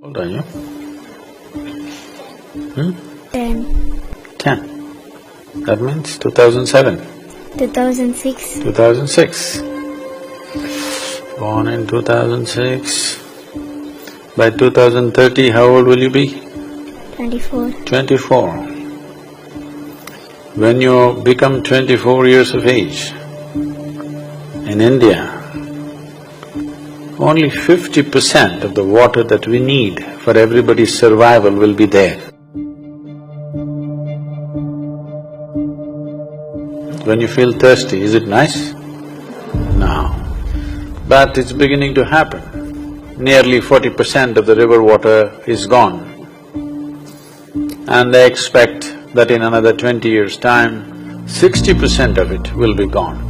Old are you? 10. 10. That means 2007. 2006. 2006. Born in 2006. By 2030, how old will you be? 24. 24. When you become 24 years of age, in India, only 50% of the water that we need for everybody's survival will be there. When you feel thirsty, is it nice? No. But it's beginning to happen. Nearly 40% of the river water is gone. And they expect that in another 20 years' time, 60% of it will be gone.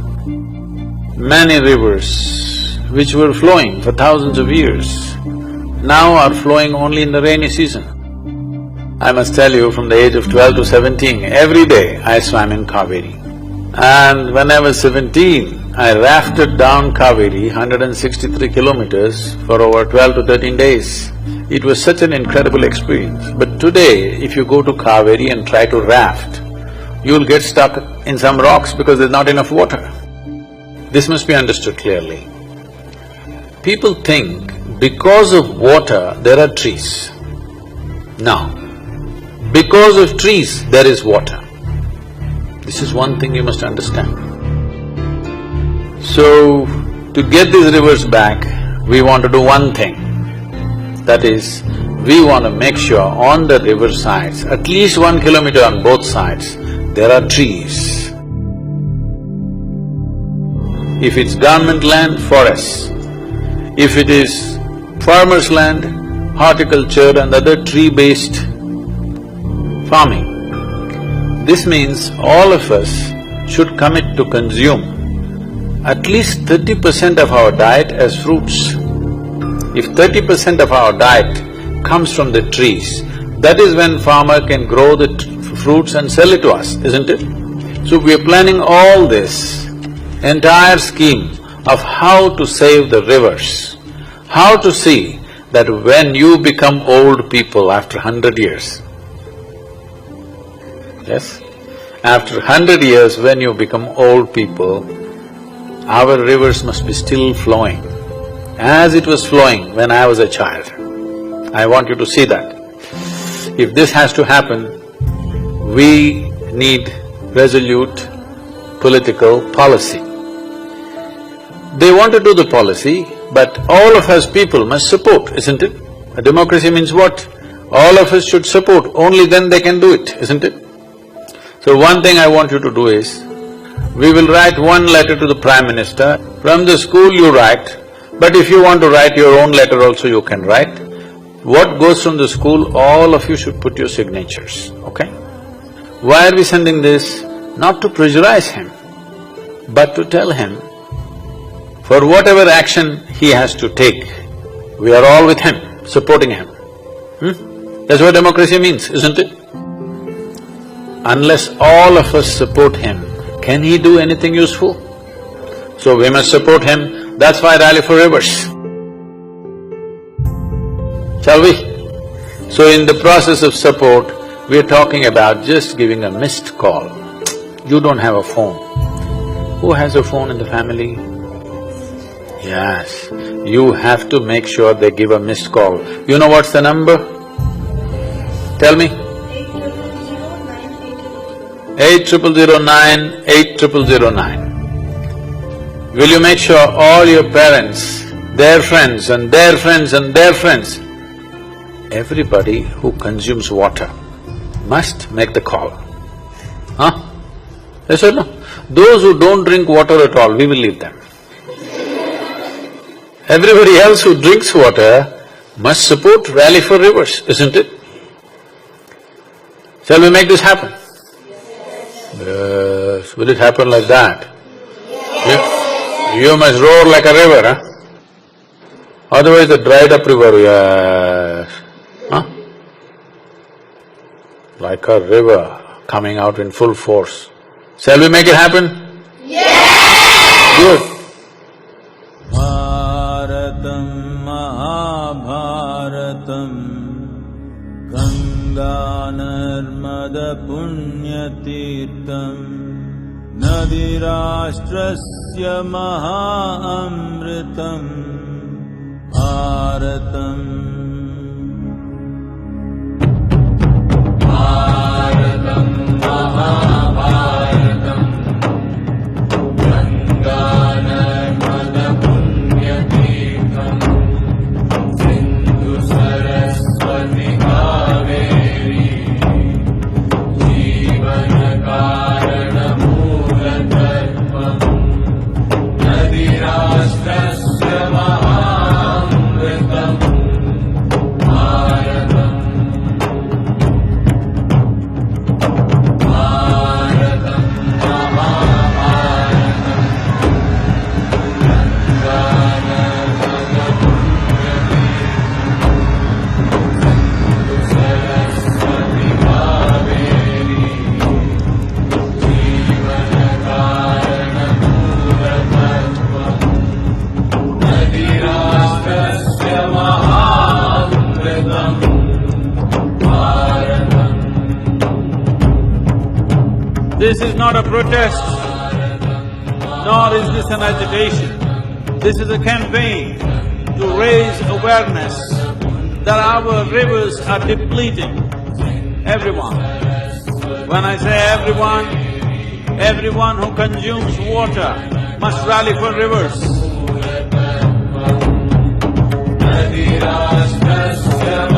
Many rivers which were flowing for thousands of years now are flowing only in the rainy season. I must tell you, from the age of 12 to 17, every day I swam in Kaveri. And when I was 17, I rafted down Kaveri 163 kilometers for over 12 to 13 days. It was such an incredible experience. But today, if you go to Kaveri and try to raft, you'll get stuck in some rocks because there's not enough water. This must be understood clearly. People think because of water there are trees. No. Because of trees there is water. This is one thing you must understand. So, to get these rivers back, we want to do one thing. That is, we want to make sure on the river sides, at least 1 kilometer on both sides, there are trees. If it's government land, forests. If it is farmers' land, horticulture and other tree-based farming. This means all of us should commit to consume at least 30% of our diet as fruits. If 30% of our diet comes from the trees, that is when farmer can grow the fruits and sell it to us, isn't it? So we are planning all this entire scheme of how to save the rivers, how to see that when you become old people after 100 years, yes, after 100 years when you become old people, our rivers must be still flowing as it was flowing when I was a child. I want you to see that. If this has to happen, we need resolute political policy. They want to do the policy, but all of us people must support, isn't it? A democracy means what? All of us should support, only then they can do it, isn't it? So one thing I want you to do is, we will write one letter to the Prime Minister. From the school you write, but if you want to write your own letter also you can write. What goes from the school, all of you should put your signatures, okay? Why are we sending this? Not to pressurize him, but to tell him, for whatever action he has to take, we are all with him, supporting him. That's what democracy means, isn't it? Unless all of us support him, can he do anything useful? So we must support him, that's why Rally for Rivers. Shall we? So in the process of support, we are talking about just giving a missed call. You don't have a phone. Who has a phone in the family? Yes, you have to make sure they give a missed call. You know what's the number? Tell me. 8009 8009. Will you make sure all your parents, their friends and their friends and their friends, everybody who consumes water must make the call? Huh? Yes or no? Those who don't drink water at all, we will leave them. Everybody else who drinks water must support Rally for Rivers, isn't it? Shall we make this happen? Yes. Will it happen like that? Yes. You must roar like a river, huh? Otherwise the dried up river, yes. Huh? Like a river coming out in full force. Shall we make it happen? Yes! Good. Bharatam Mahabharatam Bharatam Ganga Narmada Punyatirtham Nadirashtrasya Maha Amritam Bharatam Bharatam Mahabharatam Ganga Narmada Punyatirtham Sindhu Saraswati Kaveri Jivana Karana Moola Tattvam Nadirashtrasya Mahamritam Bharatam Bharatam Mahabharatam Ganga Narmada Punyatirtham Saraswati Kaveri Jivana Karana Moola Tattvam Nadirashtrasya Mahamritam Bharatam. This is not a protest, nor is this an agitation. This is a campaign to raise awareness that our rivers are depleting. Everyone. When I say everyone who consumes water must rally for rivers. Nadirashtrasya